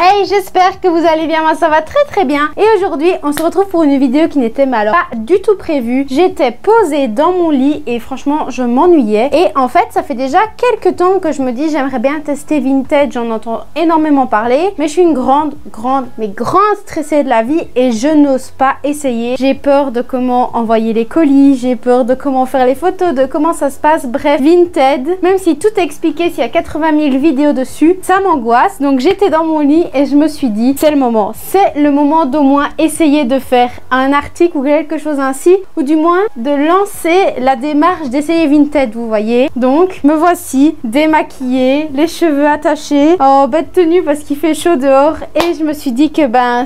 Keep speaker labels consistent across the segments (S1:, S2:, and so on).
S1: Hey, j'espère que vous allez bien, moi ça va très bien. Et aujourd'hui, on se retrouve pour une vidéo qui n'était pas du tout prévue. J'étais posée dans mon lit et franchement, je m'ennuyais. Et en fait, ça fait déjà quelques temps que je me dis j'aimerais bien tester Vinted, j'en entends énormément parler. Mais je suis une grande stressée de la vie et je n'ose pas essayer. J'ai peur de comment envoyer les colis, j'ai peur de comment faire les photos, de comment ça se passe. Bref, Vinted, même si tout est expliqué, s'il y a 80 000 vidéos dessus, ça m'angoisse. Donc j'étais dans mon lit et je me suis dit c'est le moment d'au moins essayer de faire un article ou quelque chose ainsi, ou du moins de lancer la démarche d'essayer Vinted, vous voyez. Donc me voici démaquillée, les cheveux attachés, en bête tenue parce qu'il fait chaud dehors, et je me suis dit que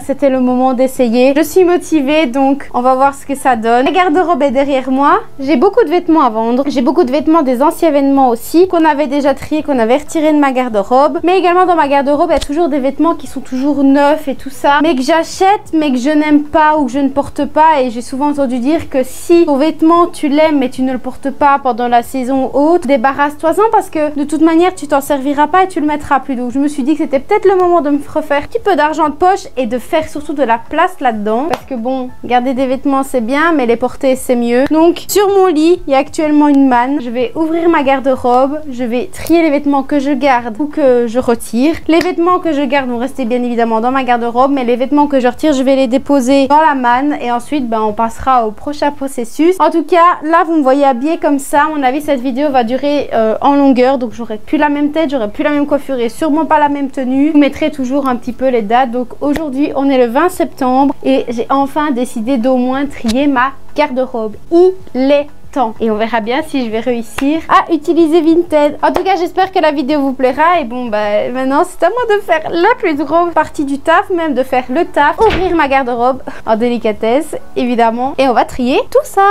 S1: c'était le moment d'essayer. Je suis motivée, donc on va voir ce que ça donne. La garde-robe est derrière moi, j'ai beaucoup de vêtements à vendre, j'ai beaucoup de vêtements des anciens événements aussi, qu'on avait déjà triés, qu'on avait retirés de ma garde-robe, mais également dans ma garde-robe il y a toujours des vêtements qui sont toujours neufs et tout ça, mais que j'achète mais que je n'aime pas ou que je ne porte pas. Et j'ai souvent entendu dire que si ton vêtement tu l'aimes mais tu ne le portes pas pendant la saison haute, débarrasse-toi-en parce que de toute manière tu t'en serviras pas et tu le mettras plus. Donc je me suis dit que c'était peut-être le moment de me refaire un petit peu d'argent de poche et de faire surtout de la place là-dedans, parce que bon, garder des vêtements c'est bien mais les porter c'est mieux. Donc sur mon lit il y a actuellement une manne. Je vais ouvrir ma garde-robe, je vais trier les vêtements que je garde ou que je retire. Les vêtements que je garde vont rester bien évidemment dans ma garde-robe, mais les vêtements que je retire je vais les déposer dans la manne et ensuite on passera au prochain processus. En tout cas là vous me voyez habillée comme ça. À mon avis cette vidéo va durer en longueur, donc j'aurai plus la même tête, j'aurai plus la même coiffure et sûrement pas la même tenue. Je vous mettrai toujours un petit peu les dates. Donc aujourd'hui on est le 20 septembre et j'ai enfin décidé d'au moins trier ma garde-robe. Il est temps et on verra bien si je vais réussir à utiliser Vinted. En tout cas j'espère que la vidéo vous plaira et bon maintenant c'est à moi de faire la plus grosse partie du taf, même de faire le taf, ouvrir ma garde-robe en délicatesse évidemment, et on va trier tout ça.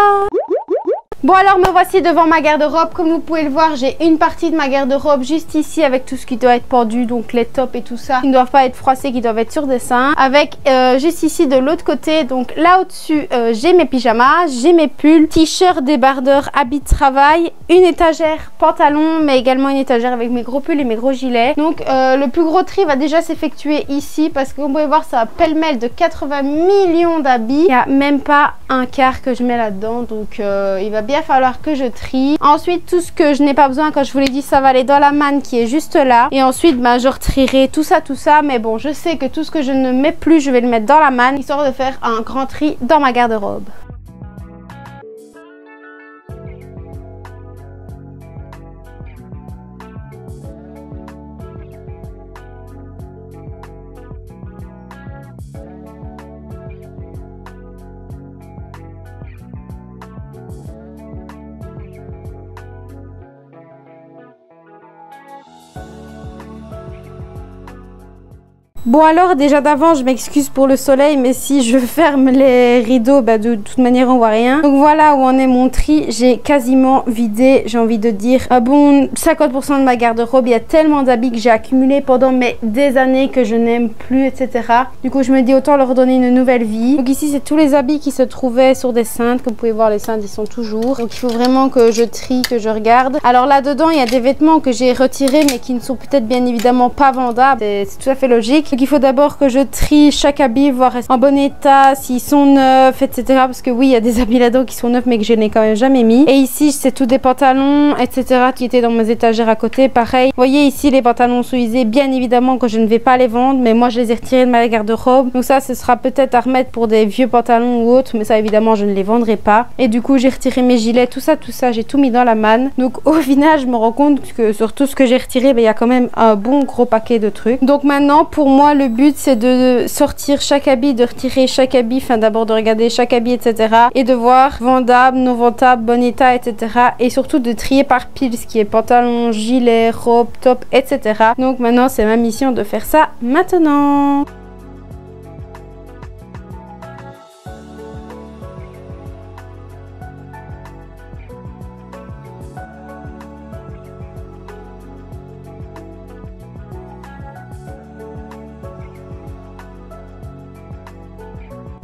S1: Bon alors me voici devant ma garde-robe. Comme vous pouvez le voir, j'ai une partie de ma garde-robe juste ici avec tout ce qui doit être pendu, donc les tops et tout ça qui ne doivent pas être froissés, qui doivent être sur des seins, avec juste ici de l'autre côté, donc là au-dessus j'ai mes pyjamas, j'ai mes pulls, t-shirts, débardeurs, habits de travail, une étagère pantalon, mais également une étagère avec mes gros pulls et mes gros gilets. Donc le plus gros tri va déjà s'effectuer ici parce que vous pouvez voir ça pêle-mêle de 80 millions d'habits. Il n'y a même pas un quart que je mets là-dedans, donc il va bien falloir que je trie. Ensuite tout ce que je n'ai pas besoin, quand je vous l'ai dit, ça va aller dans la manne qui est juste là, et ensuite je retrierai tout ça, mais bon je sais que tout ce que je ne mets plus je vais le mettre dans la manne, histoire de faire un grand tri dans ma garde-robe. Bon alors déjà d'avant je m'excuse pour le soleil, mais si je ferme les rideaux de toute manière on voit rien. Donc voilà où en est mon tri. J'ai quasiment vidé, j'ai envie de dire, bon 50% de ma garde-robe. Il y a tellement d'habits que j'ai accumulés pendant des années que je n'aime plus, etc. Du coup je me dis autant leur donner une nouvelle vie. Donc ici c'est tous les habits qui se trouvaient sur des cintres. Comme vous pouvez voir, les cintres ils sont toujours. Donc il faut vraiment que je trie, que je regarde. Alors là dedans il y a des vêtements que j'ai retirés mais qui ne sont peut-être bien évidemment pas vendables. C'est tout à fait logique. Donc il faut d'abord que je trie chaque habit, voir en bon état, s'ils sont neufs, etc. Parce que oui, il y a des habits là-dedans qui sont neufs mais que je n'ai quand même jamais mis. Et ici, c'est tout des pantalons, etc. qui étaient dans mes étagères à côté. Pareil, vous voyez ici, les pantalons sont usés. Bien évidemment que je ne vais pas les vendre, mais moi, je les ai retirés de ma garde-robe. Donc ça, ce sera peut-être à remettre pour des vieux pantalons ou autres. Mais ça, évidemment, je ne les vendrai pas. Et du coup, j'ai retiré mes gilets, tout ça, j'ai tout mis dans la manne. Donc au final, je me rends compte que sur tout ce que j'ai retiré, il y a quand même un bon gros paquet de trucs. Donc maintenant, pour moi, le but c'est de sortir chaque habit, de retirer chaque habit, d'abord de regarder chaque habit, etc. et de voir vendable, non vendable, bon état, etc. et surtout de trier par pile ce qui est pantalon, gilet, robe, top, etc. Donc maintenant c'est ma mission de faire ça maintenant.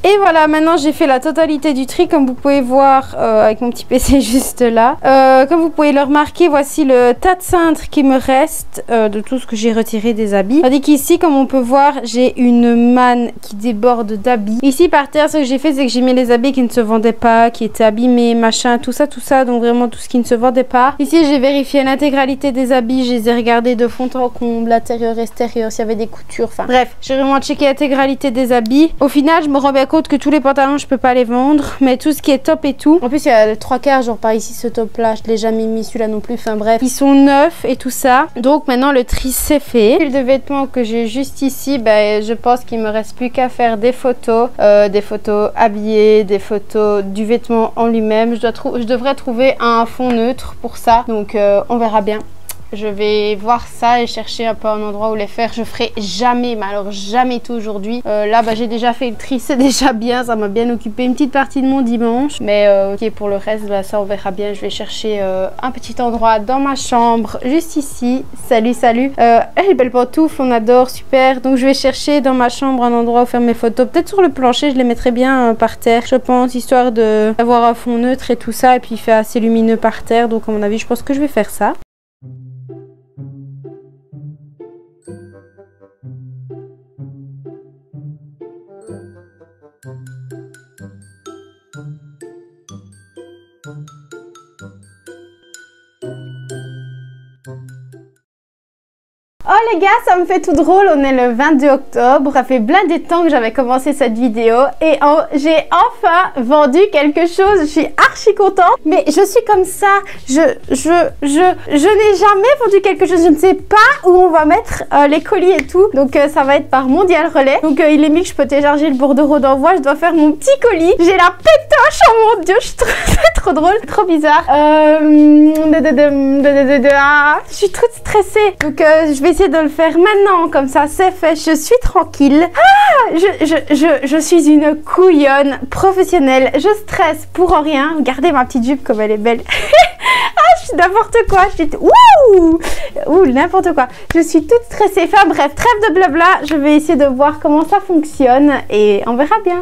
S1: Et voilà, maintenant j'ai fait la totalité du tri comme vous pouvez voir avec mon petit PC juste là. Comme vous pouvez le remarquer, voici le tas de cintres qui me reste de tout ce que j'ai retiré des habits. Tandis qu'ici, comme on peut voir, j'ai une manne qui déborde d'habits. Ici par terre, ce que j'ai fait, c'est que j'ai mis les habits qui ne se vendaient pas, qui étaient abîmés, machin, tout ça, donc vraiment tout ce qui ne se vendait pas. Ici, j'ai vérifié l'intégralité des habits, je les ai regardés de fond en comble, intérieur, extérieur, s'il y avait des coutures, enfin bref, j'ai vraiment checké l'intégralité des habits. Au final, je me rends bien compte que tous les pantalons, je peux pas les vendre, mais tout ce qui est top et tout. En plus, il y a le 3/4, genre par ici, ce top là, je l'ai jamais mis, celui-là non plus, enfin bref, ils sont neufs et tout ça. Donc maintenant, le tri c'est fait. Le de vêtements que j'ai juste ici, ben, je pense qu'il me reste plus qu'à faire des photos habillées, des photos du vêtement en lui-même. Je devrais trouver un fond neutre pour ça, donc on verra bien. Je vais voir ça et chercher un peu un endroit où les faire. Je ferai jamais, mais alors jamais tout aujourd'hui. Là, bah, j'ai déjà fait le tri, c'est déjà bien. Ça m'a bien occupé une petite partie de mon dimanche. Mais ok, pour le reste, bah, ça on verra bien. Je vais chercher un petit endroit dans ma chambre, juste ici. Salut, salut. Les belles pantoufles, on adore, super. Donc je vais chercher dans ma chambre un endroit où faire mes photos. Peut-être sur le plancher, je les mettrai bien par terre, je pense, histoire d'avoir un fond neutre et tout ça. Et puis il fait assez lumineux par terre. Donc à mon avis, je pense que je vais faire ça. Oh les gars, ça me fait tout drôle, on est le 22 octobre, ça fait blindé de temps que j'avais commencé cette vidéo et j'ai enfin vendu quelque chose, je suis archi contente, mais je suis comme ça, je n'ai jamais vendu quelque chose, je ne sais pas où on va mettre les colis et tout, donc ça va être par Mondial Relais, donc il est mis que je peux télécharger le bordereau d'envoi, je dois faire mon petit colis, j'ai la pétoche, oh mon dieu, je trouve ça trop drôle, trop bizarre, je suis trop stressée, donc je vais essayer de le faire maintenant, comme ça c'est fait, je suis tranquille. Ah, je suis une couillonne professionnelle, je stresse pour rien, regardez ma petite jupe comme elle est belle. Ah, je suis n'importe quoi, je suis ouh, n'importe quoi, je suis toute stressée, enfin bref, trêve de blabla, je vais essayer de voir comment ça fonctionne et on verra bien.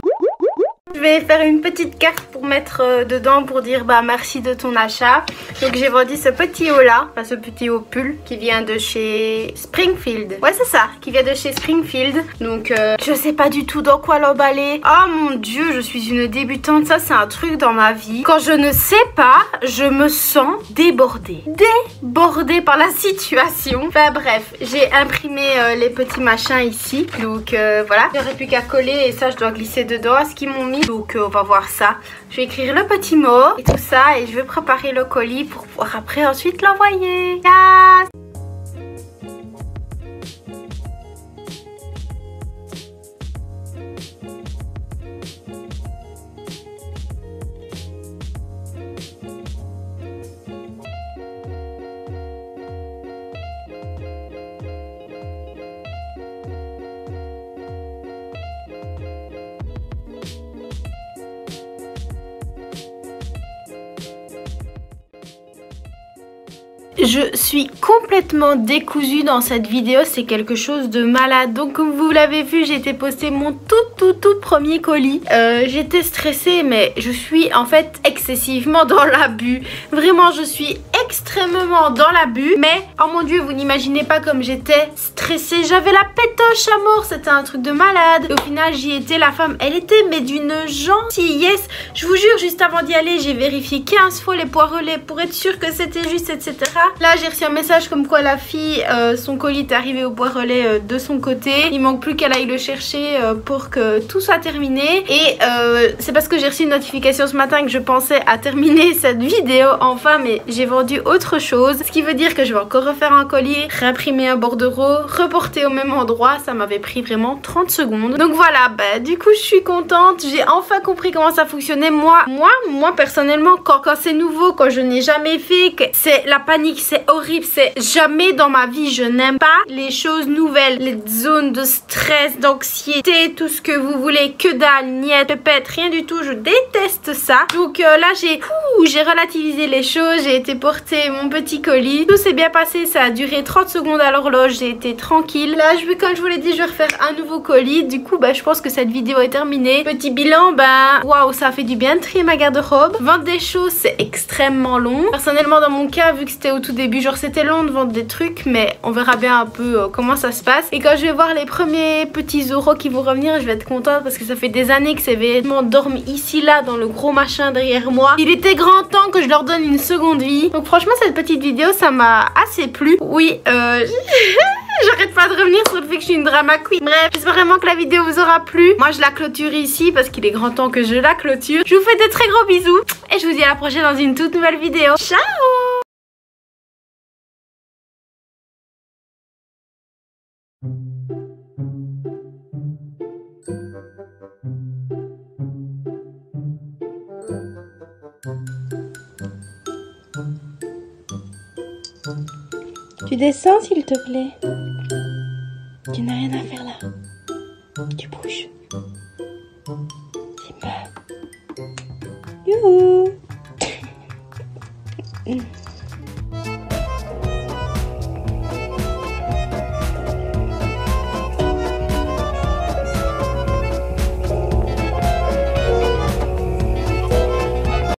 S1: Je vais faire une petite carte pour mettre dedans pour dire bah merci de ton achat. Donc j'ai vendu ce petit haut là, enfin ce petit haut pull qui vient de chez Springfield. Ouais c'est ça, qui vient de chez Springfield. Donc je sais pas du tout dans quoi l'emballer. Oh mon dieu, je suis une débutante, ça c'est un truc dans ma vie. Quand je ne sais pas, je me sens débordée. Débordée par la situation. Enfin bref, j'ai imprimé les petits machins ici. Donc voilà, j'aurais plus qu'à coller et ça je dois glisser dedans à ce qu'ils m'ont mis. Donc on va voir ça. Je vais écrire le petit mot et tout ça et je vais préparer le colis pour pouvoir après ensuite l'envoyer. Yes. Je suis complètement décousue dans cette vidéo, c'est quelque chose de malade. Donc comme vous l'avez vu, j'ai été poster mon tout premier colis. J'étais stressée mais je suis en fait excessivement dans l'abus. Vraiment je suis extrêmement dans l'abus. Mais oh mon dieu, vous n'imaginez pas comme j'étais stressée. J'avais la pétoche à mort, c'était un truc de malade. Et au final j'y étais, la femme elle était mais d'une gentillesse. Je vous jure, juste avant d'y aller j'ai vérifié 15 fois les poirelets pour être sûre que c'était juste, etc. Là j'ai reçu un message comme quoi la fille, son colis est arrivé au bois relais de son côté. Il manque plus qu'elle aille le chercher pour que tout soit terminé. Et c'est parce que j'ai reçu une notification ce matin que je pensais à terminer cette vidéo enfin, mais j'ai vendu autre chose. Ce qui veut dire que je vais encore refaire un collier, réimprimer un bordereau, reporter au même endroit. Ça m'avait pris vraiment 30 secondes. Donc voilà, bah du coup je suis contente. J'ai enfin compris comment ça fonctionnait. Moi personnellement, quand c'est nouveau, quand je n'ai jamais fait, c'est la panique panique, c'est horrible, c'est jamais dans ma vie, je n'aime pas les choses nouvelles, les zones de stress, d'anxiété, tout ce que vous voulez, que dalle, niet, pépette, rien du tout, je déteste ça. Donc là j'ai relativisé les choses, j'ai été porter mon petit colis, tout s'est bien passé, ça a duré 30 secondes à l'horloge, j'ai été tranquille. Là comme je vous l'ai dit, je vais refaire un nouveau colis, du coup je pense que cette vidéo est terminée. Petit bilan, waouh, ça a fait du bien de trier ma garde-robe. Vendre des choses, c'est extrêmement long. Personnellement, dans mon cas, vu que c'était au tout début, genre c'était long de vendre des trucs, mais on verra bien un peu comment ça se passe. Et quand je vais voir les premiers petits euros qui vont revenir, je vais être contente parce que ça fait des années que ces vêtements dorment ici, là, dans le gros machin derrière moi. Il était grand temps que je leur donne une seconde vie. Donc franchement, cette petite vidéo, ça m'a assez plu. Oui, j'arrête pas de revenir sur le fait que je suis une drama queen. Bref, j'espère vraiment que la vidéo vous aura plu. Moi, je la clôture ici parce qu'il est grand temps que je la clôture. Je vous fais de très gros bisous et je vous dis à la prochaine dans une toute nouvelle vidéo. Ciao! Tu descends s'il te plaît. Tu n'as rien à faire là. Tu bouges. Simba. Youhou.